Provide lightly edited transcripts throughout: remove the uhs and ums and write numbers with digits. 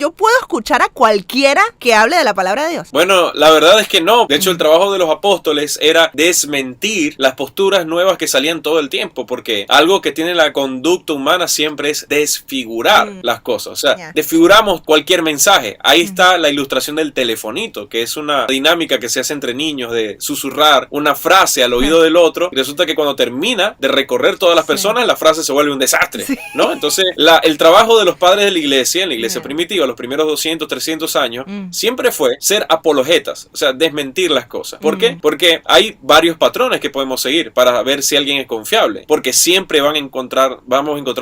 ¿Yo puedo escuchar a cualquiera que hable de la palabra de Dios? Bueno, la verdad es que no. De hecho, el trabajo de los apóstoles era desmentir las posturas nuevas que salían todo el tiempo, porque algo que tiene la conducta humana siempre es desfigurar las cosas. O sea, desfiguramos cualquier mensaje. Ahí está la ilustración del telefonito, que es una dinámica que se hace entre niños de susurrar una frase al oído del otro, y resulta que cuando termina de recorrer todas las personas, la frase se vuelve un desastre, ¿no? Entonces, el trabajo de los padres de la iglesia, en la iglesia primitiva, los primeros 200, 300 años, siempre fue ser apologetas, o sea, desmentir las cosas. ¿Por qué? Porque hay varios patrones que podemos seguir para ver si alguien es confiable, porque siempre vamos a encontrar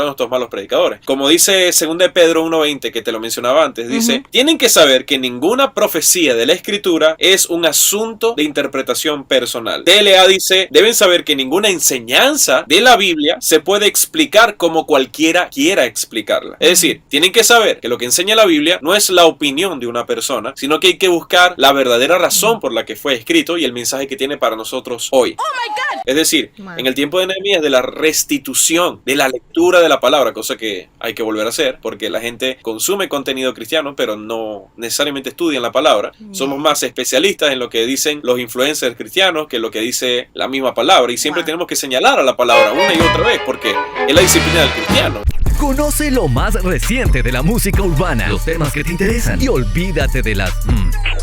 estos malos predicadores. Como dice 2 de Pedro 1:20, que te lo mencionaba antes, dice, tienen que saber que ninguna profecía de la Escritura es un asunto de interpretación personal. TLA dice, deben saber que ninguna enseñanza de la Biblia se puede explicar como cualquiera quiera explicarla. Es decir, tienen que saber que lo que enseña la Biblia no es la opinión de una persona, sino que hay que buscar la verdadera razón por la que fue escrito y el mensaje que tiene para nosotros hoy. ¡Oh my God! Es decir, en el tiempo de Nehemías, de la restitución, de la lectura de la palabra, cosa que hay que volver a hacer, porque la gente consume contenido cristiano, pero no necesariamente estudian la palabra. Somos más especialistas en lo que dicen los influencers cristianos que lo que dice la misma palabra, y siempre tenemos que señalar a la palabra una y otra vez, porque es la disciplina del cristiano. Conoce lo más reciente de la música urbana, los temas que te interesan y olvídate de las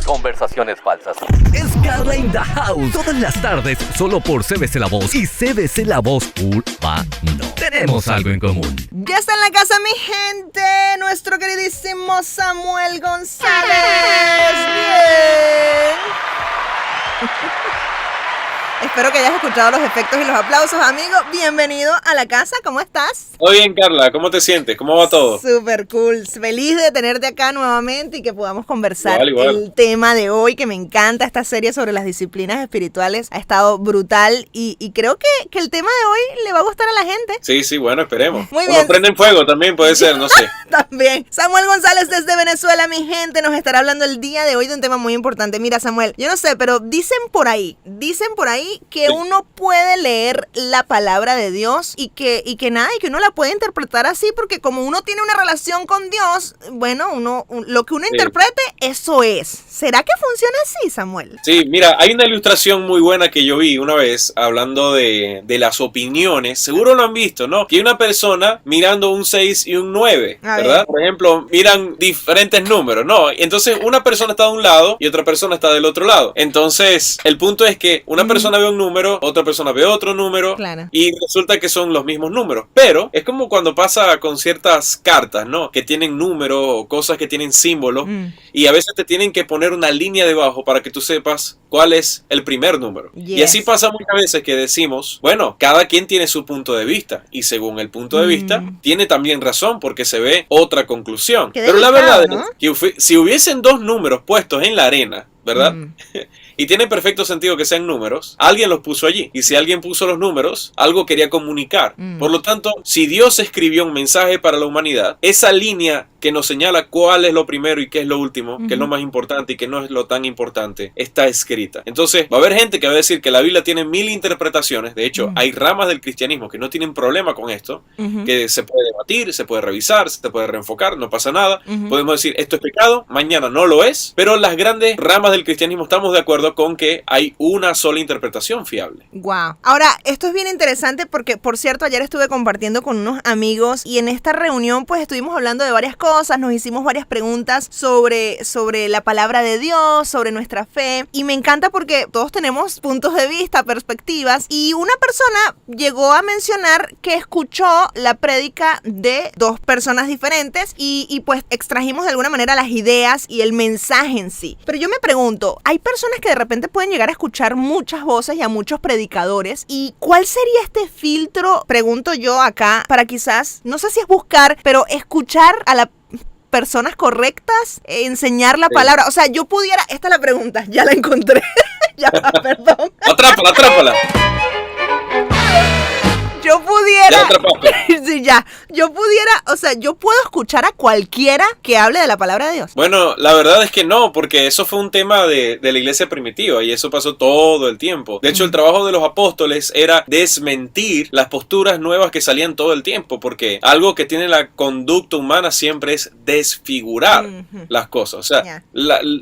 conversaciones falsas. Es Carla in the House, todas las tardes solo por CBC La Voz y CBC La Voz Urbano. Tenemos algo en común. Ya está en la casa, mi gente, nuestro queridísimo Samuel González. Bien. Espero que hayas escuchado los efectos y los aplausos, amigo. Bienvenido a la casa, ¿cómo estás? Muy bien, Carla, ¿cómo te sientes? ¿Cómo va todo? Súper cool, feliz de tenerte acá nuevamente y que podamos conversar igual. El tema de hoy, que me encanta. Esta serie sobre las disciplinas espirituales ha estado brutal y creo que el tema de hoy le va a gustar a la gente. Sí, bueno, esperemos. Muy bien. Uno prende en fuego también, puede ser, no sé. También. Samuel González desde Venezuela, mi gente, nos estará hablando el día de hoy de un tema muy importante. Mira, Samuel, yo no sé, pero dicen por ahí que uno puede leer la palabra de Dios y que uno la puede interpretar así, porque como uno tiene una relación con Dios, bueno, lo que uno interprete, eso es. ¿Será que funciona así, Samuel? Sí, mira, hay una ilustración muy buena que yo vi una vez hablando de las opiniones. Seguro lo han visto, ¿no? Que hay una persona mirando un 6 y un 9, ¿verdad? Por ejemplo, miran diferentes números, ¿no? Entonces una persona está de un lado y otra persona está del otro lado. Entonces, el punto es que una persona ve un número, otra persona ve otro número, y resulta que son los mismos números. Pero es como cuando pasa con ciertas cartas, ¿no? Que tienen números o cosas que tienen símbolos, y a veces te tienen que poner una línea debajo para que tú sepas cuál es el primer número. Y así pasa muchas veces que decimos, bueno, cada quien tiene su punto de vista, y según el punto de vista, tiene también razón, porque se ve otra conclusión. Pero la verdad es que si hubiesen dos números puestos en la arena, ¿verdad? Y tiene perfecto sentido que sean números. Alguien los puso allí. Y si alguien puso los números, algo quería comunicar. Por lo tanto, si Dios escribió un mensaje para la humanidad, esa línea que nos señala cuál es lo primero y qué es lo último, qué es lo más importante y qué no es lo tan importante, está escrita. Entonces, va a haber gente que va a decir que la Biblia tiene 1000 interpretaciones. De hecho, hay ramas del cristianismo que no tienen problema con esto, que se puede debatir, se puede revisar, se puede reenfocar, no pasa nada. Podemos decir, esto es pecado, mañana no lo es, pero las grandes ramas del cristianismo estamos de acuerdo con que hay una sola interpretación fiable. Wow. Ahora, esto es bien interesante porque, por cierto, ayer estuve compartiendo con unos amigos y en esta reunión pues estuvimos hablando de varias cosas, nos hicimos varias preguntas sobre la palabra de Dios, sobre nuestra fe, y me encanta porque todos tenemos puntos de vista, perspectivas, y una persona llegó a mencionar que escuchó la prédica de dos personas diferentes y pues extrajimos de alguna manera las ideas y el mensaje en sí. Pero yo me pregunto, hay personas que de repente pueden llegar a escuchar muchas voces y a muchos predicadores, ¿y cuál sería este filtro, pregunto yo acá, para quizás, no sé si es buscar, pero escuchar a las personas correctas, enseñar la palabra? O sea, yo pudiera, esta es la pregunta, ya la encontré. Ya, perdón. Atrápala. Yo pudiera. Ya sí, ya. yo pudiera, o sea, yo puedo escuchar a cualquiera que hable de la palabra de Dios. Bueno, la verdad es que no, porque eso fue un tema de la iglesia primitiva y eso pasó todo el tiempo. De hecho, el trabajo de los apóstoles era desmentir las posturas nuevas que salían todo el tiempo, porque algo que tiene la conducta humana siempre es desfigurar las cosas. O sea,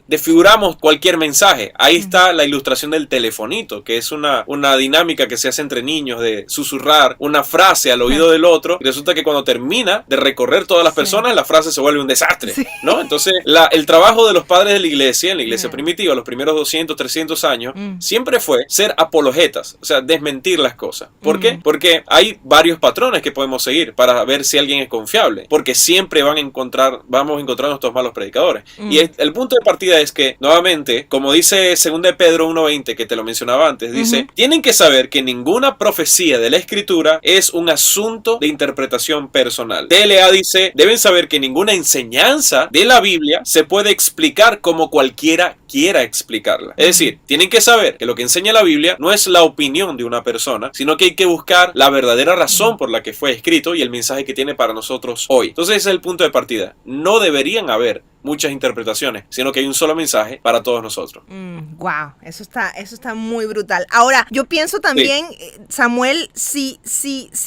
desfiguramos cualquier mensaje. Ahí está la ilustración del telefonito, que es una dinámica que se hace entre niños de susurrar una frase al oído del otro, y resulta que cuando termina de recorrer todas las personas, la frase se vuelve un desastre, ¿no? Entonces, el trabajo de los padres de la iglesia, en la iglesia primitiva, los primeros 200, 300 años, siempre fue ser apologetas, o sea, desmentir las cosas. ¿Por qué? Porque hay varios patrones que podemos seguir para ver si alguien es confiable, porque siempre vamos a encontrar nuestros malos predicadores. Y el punto de partida es que, nuevamente, como dice 2 de Pedro 1:20, que te lo mencionaba antes, dice, tienen que saber que ninguna profecía de la Escritura es un asunto de interpretación personal. TLA dice, deben saber que ninguna enseñanza de la Biblia se puede explicar como cualquiera quiera explicarla. Es decir, tienen que saber que lo que enseña la Biblia no es la opinión de una persona, sino que hay que buscar la verdadera razón por la que fue escrito y el mensaje que tiene para nosotros hoy. Entonces ese es el punto de partida. No deberían haber muchas interpretaciones, sino que hay un solo mensaje para todos nosotros. Wow, eso está muy brutal. Ahora, yo pienso también, Samuel, si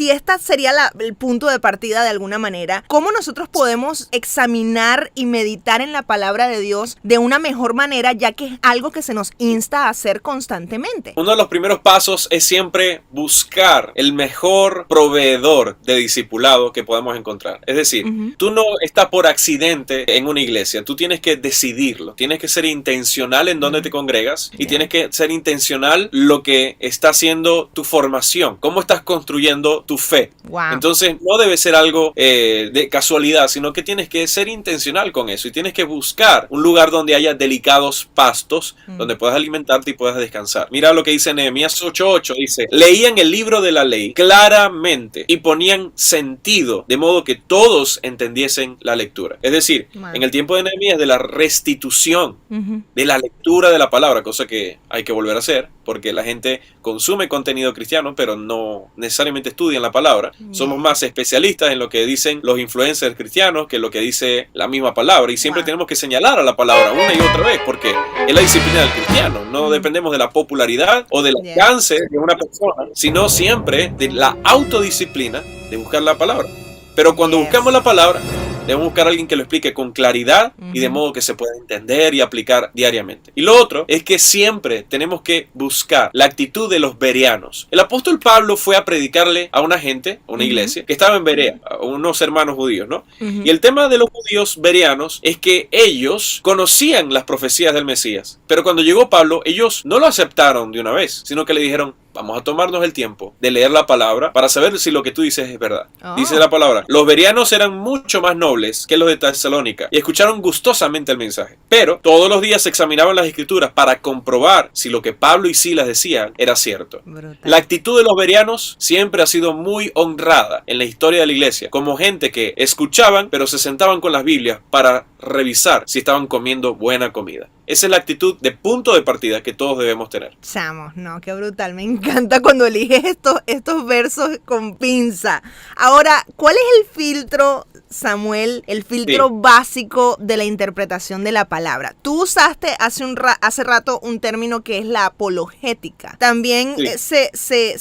esta sería el punto de partida de alguna manera, ¿cómo nosotros podemos examinar y meditar en la palabra de Dios de una mejor manera, ya que es algo que se nos insta a hacer constantemente? Uno de los primeros pasos es siempre buscar el mejor proveedor de discipulado que podamos encontrar. Es decir, tú no estás por accidente en una iglesia. Tú tienes que decidirlo, tienes que ser intencional en dónde te congregas y tienes que ser intencional lo que está haciendo tu formación, cómo estás construyendo tu fe. Entonces no debe ser algo de casualidad, sino que tienes que ser intencional con eso y tienes que buscar un lugar donde haya delicados pastos, donde puedas alimentarte y puedas descansar. Mira lo que dice Nehemías 8:8, dice, leían el libro de la ley claramente y ponían sentido, de modo que todos entendiesen la lectura. Es decir, en el tiempo de Nehemías, de la restitución de la lectura de la palabra, cosa que hay que volver a hacer, porque la gente consume contenido cristiano, pero no necesariamente estudian la palabra. Somos más especialistas en lo que dicen los influencers cristianos que lo que dice la misma palabra, y siempre tenemos que señalar a la palabra una y otra vez, porque es la disciplina del cristiano. No dependemos de la popularidad o del alcance de una persona, sino siempre de la autodisciplina de buscar la palabra. Pero cuando buscamos la palabra, debemos buscar a alguien que lo explique con claridad y de modo que se pueda entender y aplicar diariamente. Y lo otro es que siempre tenemos que buscar la actitud de los bereanos. El apóstol Pablo fue a predicarle a una gente, a una iglesia, que estaba en Berea, a unos hermanos judíos, ¿no? Y el tema de los judíos bereanos es que ellos conocían las profecías del Mesías, pero cuando llegó Pablo, ellos no lo aceptaron de una vez, sino que le dijeron, vamos a tomarnos el tiempo de leer la palabra para saber si lo que tú dices es verdad. Dice la palabra, los bereanos eran mucho más nobles que los de Tesalónica y escucharon gustosamente el mensaje. Pero todos los días se examinaban las escrituras para comprobar si lo que Pablo y Silas decían era cierto. Brutal. La actitud de los bereanos siempre ha sido muy honrada en la historia de la iglesia, como gente que escuchaban pero se sentaban con las Biblias para revisar si estaban comiendo buena comida. Esa es la actitud de punto de partida que todos debemos tener. Chamos, no, qué brutal. Me encanta cuando eliges estos versos con pinza. Ahora, ¿cuál es el filtro, Samuel? El filtro básico de la interpretación de la palabra. Tú usaste hace rato un término que es la apologética. También se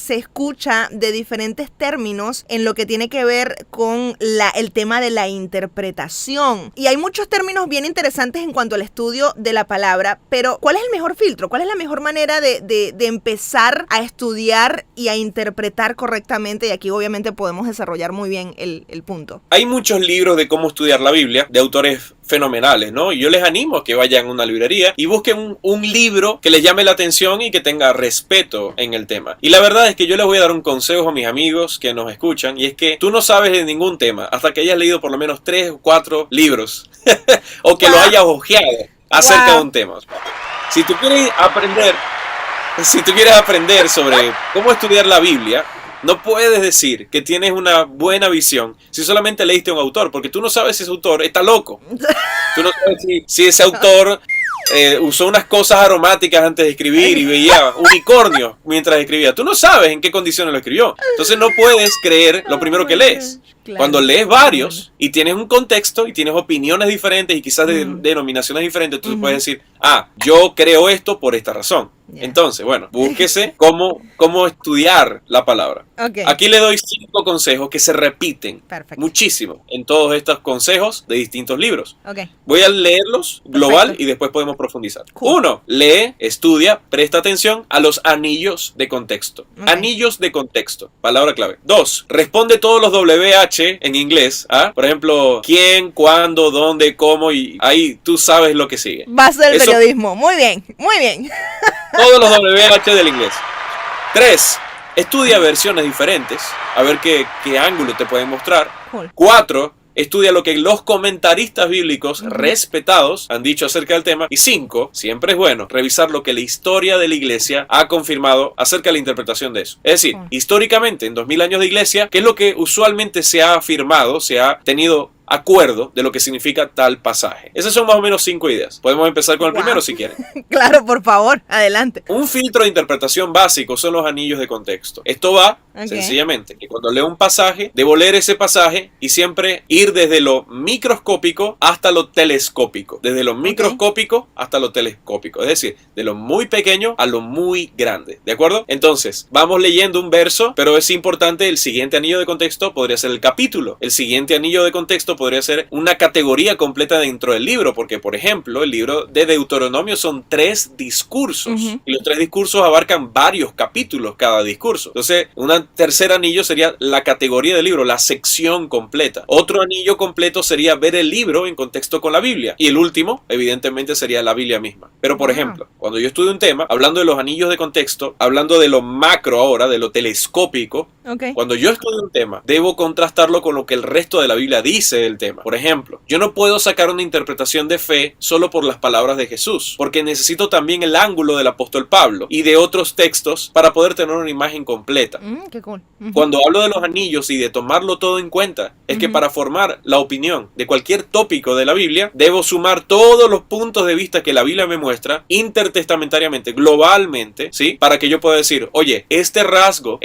escucha de diferentes términos en lo que tiene que ver con el tema de la interpretación. Y hay muchos términos bien interesantes en cuanto al estudio de la palabra, pero ¿cuál es el mejor filtro? ¿Cuál es la mejor manera de empezar a estudiar y a interpretar correctamente? Y aquí obviamente podemos desarrollar muy bien el punto. Hay muchos libros de cómo estudiar la Biblia, de autores fenomenales, ¿no? Y yo les animo a que vayan a una librería y busquen un libro que les llame la atención y que tenga respeto en el tema. Y la verdad es que yo les voy a dar un consejo a mis amigos que nos escuchan, y es que tú no sabes de ningún tema hasta que hayas leído por lo menos 3 o 4 libros o que lo hayas hojeado acerca de un tema. Si tú quieres aprender sobre cómo estudiar la Biblia, no puedes decir que tienes una buena visión si solamente leíste a un autor, porque tú no sabes si ese autor está loco. Tú no sabes si ese autor usó unas cosas aromáticas antes de escribir y veía unicornios mientras escribía. Tú no sabes en qué condiciones lo escribió. Entonces no puedes creer lo primero que lees. Claro. Cuando lees varios y tienes un contexto y tienes opiniones diferentes y quizás de denominaciones diferentes, tú puedes decir, yo creo esto por esta razón. Yeah. Entonces, bueno, búsquese cómo estudiar la palabra. Okay. Aquí le doy 5 consejos que se repiten muchísimo en todos estos consejos de distintos libros. Okay. Voy a leerlos global y después podemos profundizar. Cool. 1. Lee, estudia, presta atención a los anillos de contexto. Okay. Anillos de contexto. Palabra clave. 2. Responde todos los WH en inglés. Por ejemplo, quién, cuándo, dónde, cómo, y ahí tú sabes lo que sigue. Base del periodismo. Muy bien, muy bien. Todos los WH del inglés. 3. Estudia versiones diferentes, a ver qué ángulo te pueden mostrar. Cool. 4. Estudia lo que los comentaristas bíblicos respetados han dicho acerca del tema. Y 5. Siempre es bueno revisar lo que la historia de la iglesia ha confirmado acerca de la interpretación de eso. Es decir, históricamente, en 2000 años de iglesia, ¿qué es lo que usualmente se ha afirmado, se ha tenido acuerdo de lo que significa tal pasaje? Esas son más o menos 5 ideas. Podemos empezar con el primero si quieren. Claro, por favor, adelante. Un filtro de interpretación básico son los anillos de contexto. Esto va sencillamente que cuando leo un pasaje, debo leer ese pasaje y siempre ir desde lo microscópico hasta lo telescópico. Desde lo microscópico hasta lo telescópico. Es decir, de lo muy pequeño a lo muy grande. ¿De acuerdo? Entonces, vamos leyendo un verso, pero es importante, el siguiente anillo de contexto podría ser el capítulo. El siguiente anillo de contexto podría ser una categoría completa dentro del libro, porque por ejemplo el libro de Deuteronomio son 3 discursos y los 3 discursos abarcan varios capítulos cada discurso. Entonces un tercer anillo sería la categoría del libro, la sección completa. Otro anillo completo sería ver el libro en contexto con la Biblia, y el último evidentemente sería la Biblia misma. Pero por ejemplo, cuando yo estudio un tema, hablando de los anillos de contexto, hablando de lo macro ahora, de lo telescópico, cuando yo estudio un tema, debo contrastarlo con lo que el resto de la Biblia dice del tema. Por ejemplo, yo no puedo sacar una interpretación de fe solo por las palabras de Jesús, porque necesito también el ángulo del apóstol Pablo y de otros textos para poder tener una imagen completa. Qué cool. Cuando hablo de los anillos y de tomarlo todo en cuenta, es que para formar la opinión de cualquier tópico de la Biblia, debo sumar todos los puntos de vista que la Biblia me muestra intertestamentariamente, globalmente, ¿sí? Para que yo pueda decir, oye, este rasgo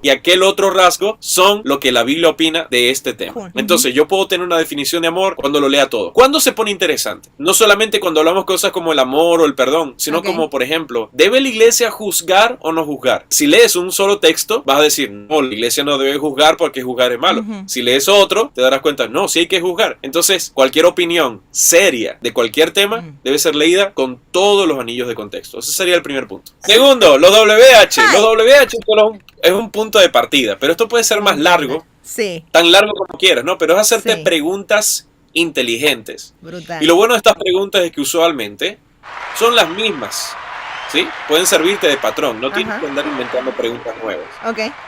y aquel otro rasgo son lo que la Biblia opina de este tema. Entonces yo puedo tener una definición de amor cuando lo lea todo. ¿Cuándo se pone interesante? No solamente cuando hablamos cosas como el amor o el perdón, sino como, por ejemplo, ¿debe la iglesia juzgar o no juzgar? Si lees un solo texto, vas a decir, no, la iglesia no debe juzgar porque juzgar es malo. Si lees otro, te darás cuenta, no, sí hay que juzgar. Entonces, cualquier opinión seria de cualquier tema debe ser leída con todos los anillos de contexto. Ese sería el primer punto. Segundo, los WH. Los WH es un punto de partida, pero esto puede ser más largo. Sí. Tan largo como quieras, ¿no? Pero es hacerte preguntas inteligentes. Brutal. Y lo bueno de estas preguntas es que usualmente son las mismas, ¿sí? Pueden servirte de patrón, no tienes que andar inventando preguntas nuevas.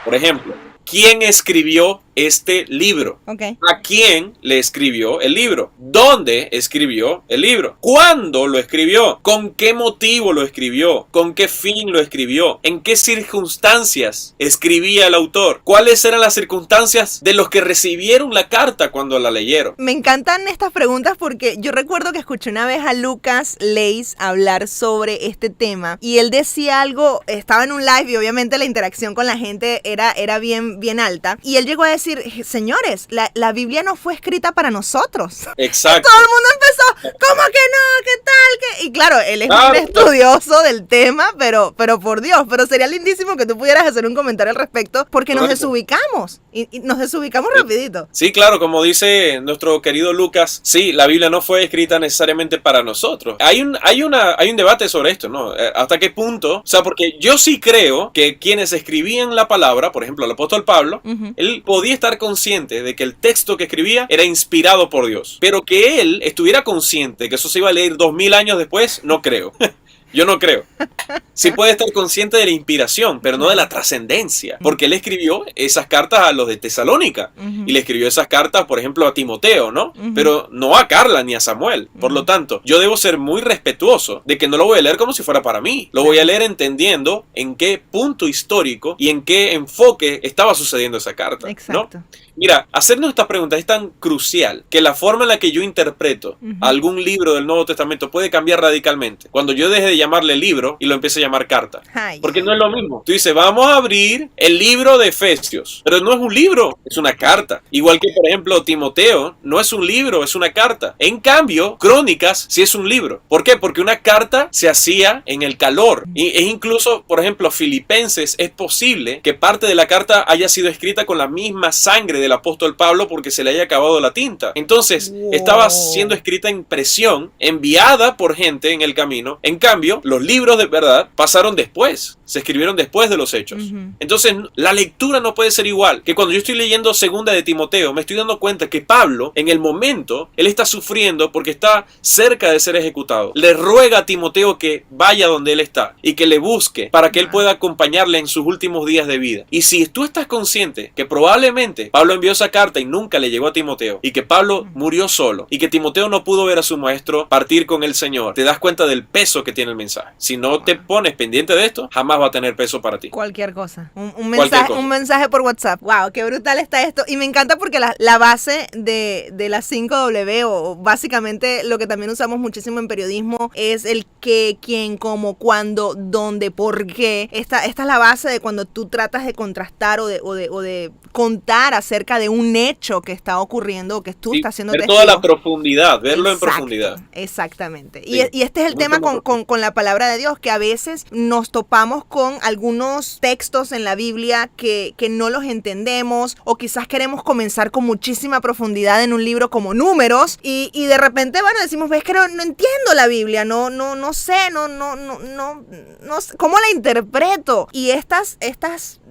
Por ejemplo, ¿quién escribió este libro? ¿A quién le escribió el libro? ¿Dónde escribió el libro? ¿Cuándo lo escribió? ¿Con qué motivo lo escribió? ¿Con qué fin lo escribió? ¿En qué circunstancias escribía el autor? ¿Cuáles eran las circunstancias de los que recibieron la carta cuando la leyeron? Me encantan estas preguntas porque yo recuerdo que escuché una vez a Lucas Leis hablar sobre este tema y él decía algo, estaba en un live y obviamente la interacción con la gente era bien alta, y él llegó a decir, señores, la Biblia no fue escrita para nosotros. Exacto. Y todo el mundo empezó, ¿cómo que no? ¿Qué tal? Y claro, él es un estudioso del tema, pero por Dios, pero sería lindísimo que tú pudieras hacer un comentario al respecto, porque nos desubicamos, y nos desubicamos rapidito. Sí, claro, como dice nuestro querido Lucas, sí, la Biblia no fue escrita necesariamente para nosotros. Hay un debate sobre esto, ¿no? ¿Hasta qué punto? O sea, porque yo sí creo que quienes escribían la palabra, por ejemplo, el apóstol Pablo, él podía estar consciente de que el texto que escribía era inspirado por Dios, pero que él estuviera consciente de que eso se iba a leer 2000 años después, no creo. Yo no creo. Sí puede estar consciente de la inspiración, pero no de la trascendencia, porque él escribió esas cartas a los de Tesalónica y le escribió esas cartas, por ejemplo, a Timoteo, ¿no? Pero no a Carla ni a Samuel. Por lo tanto, yo debo ser muy respetuoso de que no lo voy a leer como si fuera para mí. Lo voy a leer entendiendo en qué punto histórico y en qué enfoque estaba sucediendo esa carta, ¿no? Mira, hacernos estas preguntas es tan crucial que la forma en la que yo interpreto algún libro del Nuevo Testamento puede cambiar radicalmente. Cuando yo deje de llamarle libro y lo empiece a llamar carta. Porque no es lo mismo. Tú dices, vamos a abrir el libro de Efesios. Pero no es un libro, es una carta. Igual que, por ejemplo, Timoteo no es un libro, es una carta. En cambio, Crónicas sí es un libro. ¿Por qué? Porque una carta se hacía en el calor. Y es incluso, por ejemplo, Filipenses, es posible que parte de la carta haya sido escrita con la misma sangre del apóstol Pablo porque se le haya acabado la tinta. Entonces, estaba siendo escrita en presión, enviada por gente en el camino. En cambio, los libros de verdad pasaron después. Se escribieron después de los hechos. Entonces, la lectura no puede ser igual. Que cuando yo estoy leyendo segunda de Timoteo, me estoy dando cuenta que Pablo, en el momento, él está sufriendo porque está cerca de ser ejecutado. Le ruega a Timoteo que vaya donde él está y que le busque para que él pueda acompañarle en sus últimos días de vida. Y si tú estás consciente que probablemente Pablo envió esa carta y nunca le llegó a Timoteo, y que Pablo murió solo, y que Timoteo no pudo ver a su maestro partir con el Señor, te das cuenta del peso que tiene el mensaje. Si no te pones pendiente de esto, jamás va a tener peso para ti. Cualquier cosa. Un mensaje por WhatsApp. Wow, qué brutal está esto. Y me encanta porque la base de las 5W, o básicamente lo que también usamos muchísimo en periodismo, es el qué, quién, cómo, cuándo, dónde, por qué. Esta es la base de cuando tú tratas de contrastar o de contar acerca de un hecho que está ocurriendo o que tú estás haciendo testigo. Toda la profundidad, verlo en profundidad. Exactamente. Sí. Y este es el tema con la palabra de Dios, que a veces nos topamos con algunos textos en la Biblia que no los entendemos, o quizás queremos comenzar con muchísima profundidad en un libro como Números y de repente, bueno, decimos, ves que no entiendo la Biblia, no sé, no sé, ¿cómo la interpreto? Y estas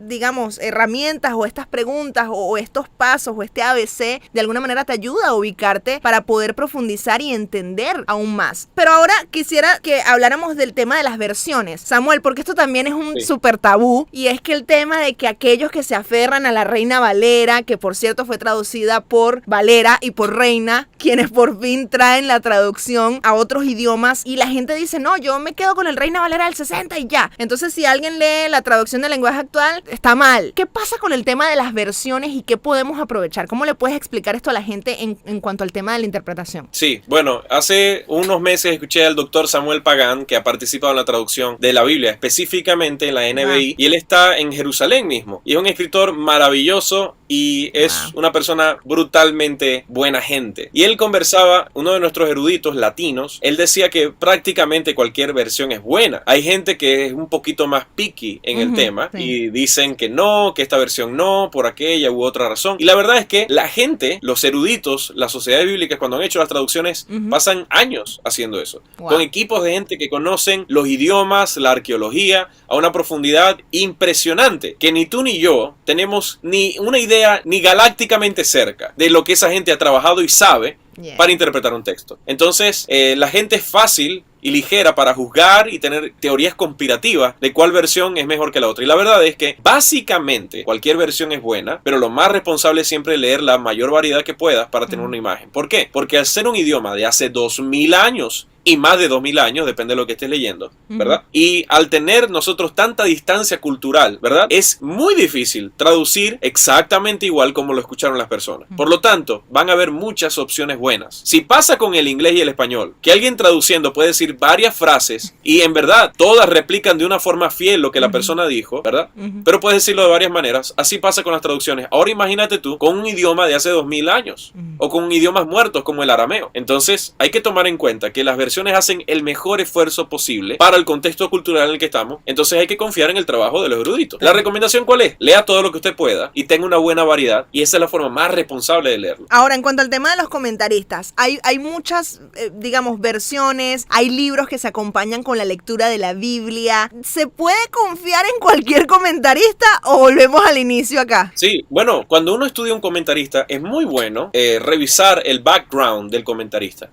digamos, herramientas o estas preguntas o estos pasos o este ABC de alguna manera te ayuda a ubicarte para poder profundizar y entender aún más. Pero ahora quisiera que habláramos del tema de las versiones, Samuel, porque esto también es un súper tabú, y es que el tema de que aquellos que se aferran a la Reina Valera, que por cierto fue traducida por Valera y por Reina, quienes por fin traen la traducción a otros idiomas, y la gente dice, no, yo me quedo con el Reina Valera del 60 y ya. Entonces, si alguien lee la traducción del lenguaje actual, está mal. ¿Qué pasa con el tema de las versiones y qué podemos aprovechar? ¿Cómo le puedes explicar esto a la gente en cuanto al tema de la interpretación? Sí, bueno, hace unos meses escuché al doctor Samuel Pagán, que ha participado en la traducción de la Biblia, específicamente en la NBI, y él está en Jerusalén mismo. Y es un escritor maravilloso y es una persona brutalmente buena gente. Y él conversaba, uno de nuestros eruditos latinos, él decía que prácticamente cualquier versión es buena. Hay gente que es un poquito más picky en el tema y dicen que no, que esta versión no, por aquella u otra razón. Y la verdad es que la gente, los eruditos, las sociedades bíblicas, cuando han hecho las traducciones, pasan años haciendo eso. Con equipos de gente que conocen los idiomas, la arqueología, a una profundidad impresionante, que ni tú ni yo tenemos ni una idea ni galácticamente cerca de lo que esa gente ha trabajado y sabe para interpretar un texto. Entonces, la gente es fácil y ligera para juzgar y tener teorías conspirativas de cuál versión es mejor que la otra. Y la verdad es que básicamente cualquier versión es buena, pero lo más responsable es siempre leer la mayor variedad que puedas para tener una imagen. ¿Por qué? Porque al ser un idioma de hace 2000 años y más de 2000 años, depende de lo que estés leyendo, ¿verdad? Y al tener nosotros tanta distancia cultural, ¿verdad? Es muy difícil traducir exactamente igual como lo escucharon las personas. Por lo tanto, van a haber muchas opciones buenas. Si pasa con el inglés y el español, que alguien traduciendo puede decir varias frases y en verdad todas replican de una forma fiel lo que la persona dijo, ¿verdad? Pero puedes decirlo de varias maneras. Así pasa con las traducciones. Ahora imagínate tú con un idioma de hace 2000 años o con idiomas muertos como el arameo. Entonces, hay que tomar en cuenta que las versiones hacen el mejor esfuerzo posible para el contexto cultural en el que estamos. Entonces hay que confiar en el trabajo de los eruditos. ¿La recomendación cuál es? Lea todo lo que usted pueda y tenga una buena variedad, y esa es la forma más responsable de leerlo. Ahora, en cuanto al tema de los comentaristas, hay muchas, digamos, versiones, hay libros que se acompañan con la lectura de la Biblia. ¿Se puede confiar en cualquier comentarista o volvemos al inicio acá? Sí, bueno, cuando uno estudia un comentarista es muy bueno revisar el background del comentarista.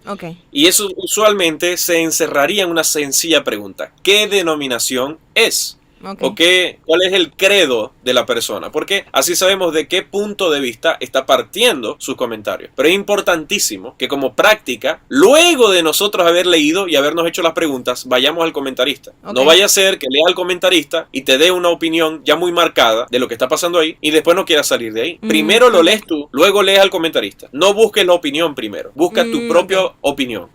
Y eso usualmente se encerraría en una sencilla pregunta: ¿qué denominación es? o cuál es el credo de la persona, porque así sabemos de qué punto de vista está partiendo sus comentarios. Pero es importantísimo que como práctica, luego de nosotros haber leído y habernos hecho las preguntas, vayamos al comentarista. No vaya a ser que leas al comentarista y te dé una opinión ya muy marcada de lo que está pasando ahí y después no quieras salir de ahí. Primero lo lees tú, luego lees al comentarista. No busques la opinión primero, busca tu propia opinión.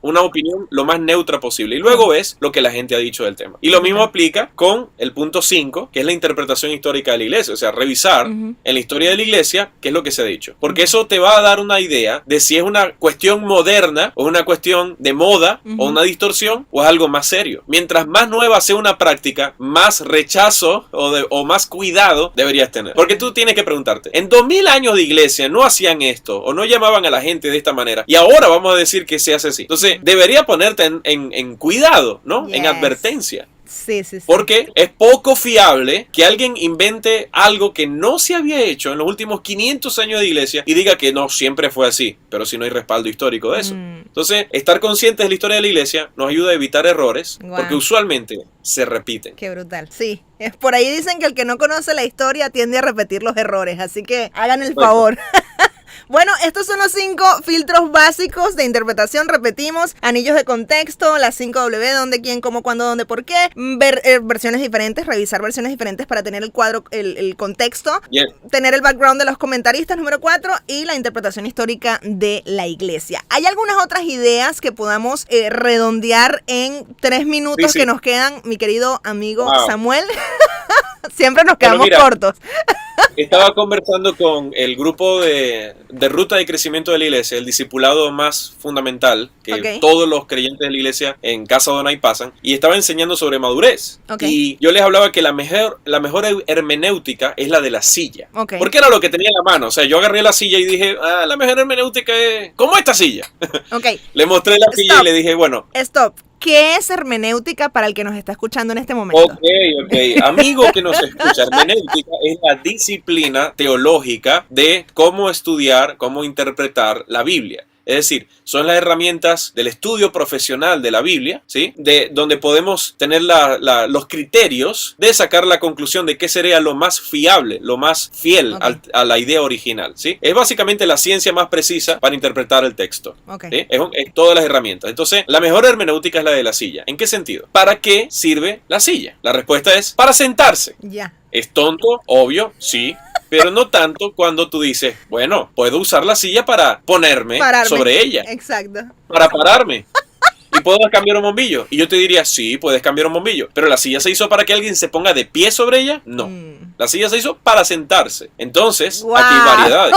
Una opinión lo más neutra posible y luego ves lo que la gente ha dicho del tema. Y lo mismo aplica con el punto 5, que es la interpretación histórica de la iglesia, o sea, revisar en la historia de la iglesia qué es lo que se ha dicho. Porque eso te va a dar una idea de si es una cuestión moderna o una cuestión de moda o una distorsión o es algo más serio. Mientras más nueva sea una práctica, más rechazo o más cuidado deberías tener. Porque tú tienes que preguntarte, en 2000 años de iglesia no hacían esto o no llamaban a la gente de esta manera y ahora vamos a decir que se hace así. Entonces, debería ponerte en cuidado, ¿no? En advertencia. Sí. Porque es poco fiable que alguien invente algo que no se había hecho en los últimos 500 años de iglesia y diga que no, siempre fue así, pero si no hay respaldo histórico de eso. Entonces, estar conscientes de la historia de la iglesia nos ayuda a evitar errores, porque usualmente se repiten. Qué brutal. Sí, por ahí dicen que el que no conoce la historia tiende a repetir los errores, así que hagan el favor. Bueno, estos son los 5 filtros básicos de interpretación. Repetimos: anillos de contexto, las 5 W, dónde, quién, cómo, cuándo, dónde, por qué, ver versiones diferentes, revisar versiones diferentes para tener el cuadro, el contexto, tener el background de los comentaristas, número 4, y la interpretación histórica de la iglesia. ¿Hay algunas otras ideas que podamos redondear en 3 minutos que nos quedan, mi querido amigo Samuel? Siempre nos quedamos cortos. Estaba conversando con el grupo de ruta de crecimiento de la iglesia, el discipulado más fundamental que todos los creyentes de la iglesia en Casa Donai pasan, y estaba enseñando sobre madurez. Y yo les hablaba que la mejor hermenéutica es la de la silla. Porque era lo que tenía en la mano. O sea, yo agarré la silla y dije, la mejor hermenéutica es como esta silla. Le mostré la silla y le dije, bueno. ¿Qué es hermenéutica para el que nos está escuchando en este momento? Amigo que nos escucha, hermenéutica es la disciplina teológica de cómo estudiar, cómo interpretar la Biblia. Es decir, son las herramientas del estudio profesional de la Biblia, ¿sí? Donde podemos tener los criterios de sacar la conclusión de qué sería lo más fiable, lo más fiel a la idea original, ¿sí? Es básicamente la ciencia más precisa para interpretar el texto. ¿Sí? Es todas las herramientas. Entonces, la mejor hermenéutica es la de la silla. ¿En qué sentido? ¿Para qué sirve la silla? La respuesta es para sentarse. ¿Es tonto? Obvio, sí. Pero no tanto cuando tú dices, bueno, puedo usar la silla para pararme sobre ella. Para pararme. ¿Y puedo cambiar un bombillo? Y yo te diría, sí, puedes cambiar un bombillo. ¿Pero la silla se hizo para que alguien se ponga de pie sobre ella? No. La silla se hizo para sentarse. Entonces, aquí hay variedades.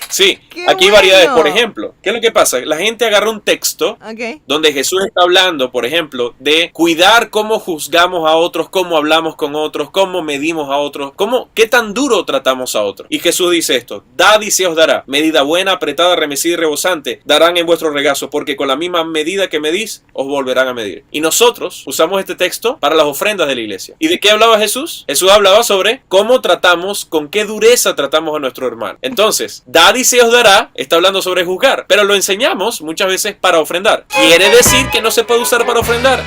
Sí, aquí hay variedades. Por ejemplo, ¿qué es lo que pasa? La gente agarra un texto donde Jesús está hablando, por ejemplo, de cuidar cómo juzgamos a otros, cómo hablamos con otros, cómo medimos a otros, qué tan duro tratamos a otros. Y Jesús dice esto: dad y se os dará, medida buena, apretada, remecida y rebosante, darán en vuestro regazo, porque con la misma medida que medís, os volverán a medir. Y nosotros usamos este texto para las ofrendas de la iglesia. ¿Y de qué hablaba Jesús? Jesús hablaba sobre cómo tratamos, con qué dureza tratamos a nuestro hermano. Entonces, dad y se os dará, está hablando sobre juzgar, pero lo enseñamos muchas veces para ofrendar. ¿Quiere decir que no se puede usar para ofrendar?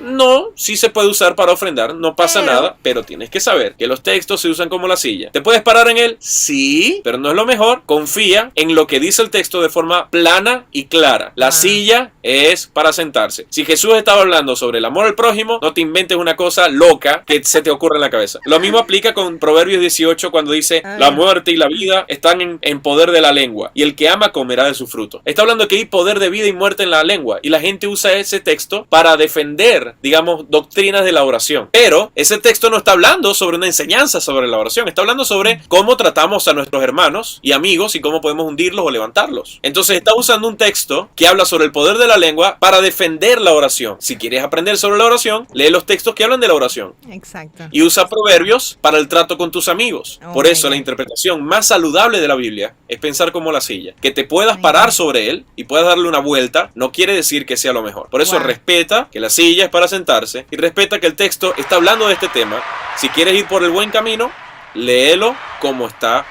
No, sí se puede usar para ofrendar, no pasa nada, pero tienes que saber que los textos se usan como la silla. ¿Te puedes parar en él? Sí, pero no es lo mejor. Confía en lo que dice el texto de forma plana y clara. La silla es para sentarse. Si Jesús estaba hablando sobre el amor al prójimo, no te inventes una cosa loca que se te ocurra en la cabeza. Lo mismo aplica con Proverbios 18 cuando dice, la muerte y la vida están en poder de la lengua, y el que ama comerá de su fruto. Está hablando que hay poder de vida y muerte en la lengua, y la gente usa ese texto para defender, digamos, doctrinas de la oración. Pero ese texto no está hablando sobre una enseñanza sobre la oración, está hablando sobre cómo tratamos a nuestros hermanos y amigos y cómo podemos hundirlos o levantarlos. Entonces está usando un texto que habla sobre el poder de la lengua para defender la oración. Si quieres aprender sobre la oración, lee los textos que hablan de la oración. Y usa proverbios para el trato con tus amigos. Por eso la interpretación más saludable de la Biblia es pensar como la silla. Que te puedas parar sobre él y puedas darle una vuelta no quiere decir que sea lo mejor. Por eso respeta que la silla es para sentarse y respeta que el texto está hablando de este tema. Si quieres ir por el buen camino, léelo como está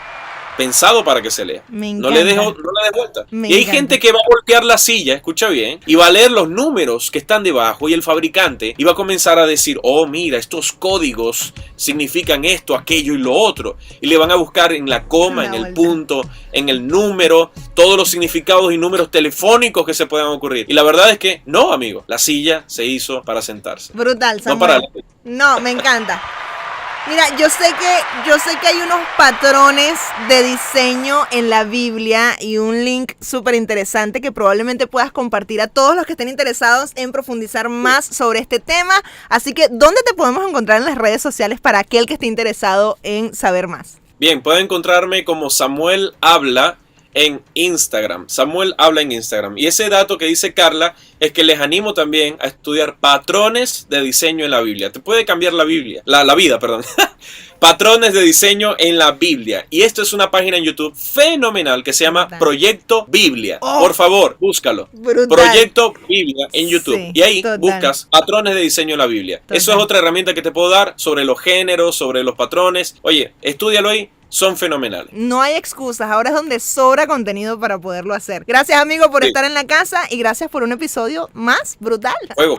pensado para que se lea. Me No le des encanta. vuelta. Me Y hay encanta. gente que va a voltear la silla, escucha bien, y va a leer los números que están debajo y el fabricante y va a comenzar a decir, oh mira, estos códigos significan esto, aquello y lo otro. Y le van a buscar en la coma, en el punto, en el número, todos los significados y números telefónicos que se puedan ocurrir. Y la verdad es que no, amigo, la silla se hizo para sentarse. Brutal, Samuel. No para leer. No, me encanta. Mira, yo sé que hay unos patrones de diseño en la Biblia y un link súper interesante que probablemente puedas compartir a todos los que estén interesados en profundizar más sobre este tema. Así que, ¿dónde te podemos encontrar en las redes sociales para aquel que esté interesado en saber más? Bien, pueden encontrarme como Samuel Habla en Instagram. Samuel Habla en Instagram. Y ese dato que dice Carla es que les animo también a estudiar patrones de diseño en la Biblia. Te puede cambiar la Biblia, la vida, perdón. Patrones de diseño en la Biblia. Y esto es una página en YouTube fenomenal que se llama Brutal. Proyecto Biblia. Oh. Por favor, búscalo. Brutal. Proyecto Biblia en YouTube. Sí, y ahí total. buscas patrones de diseño en la Biblia. Total. Eso es otra herramienta que te puedo dar sobre los géneros, sobre los patrones. Oye, estúdialo ahí. Son fenomenales. No hay excusas, ahora es donde sobra contenido para poderlo hacer. Gracias, amigo, por Sí. estar en la casa y gracias por un episodio más brutal. Juego.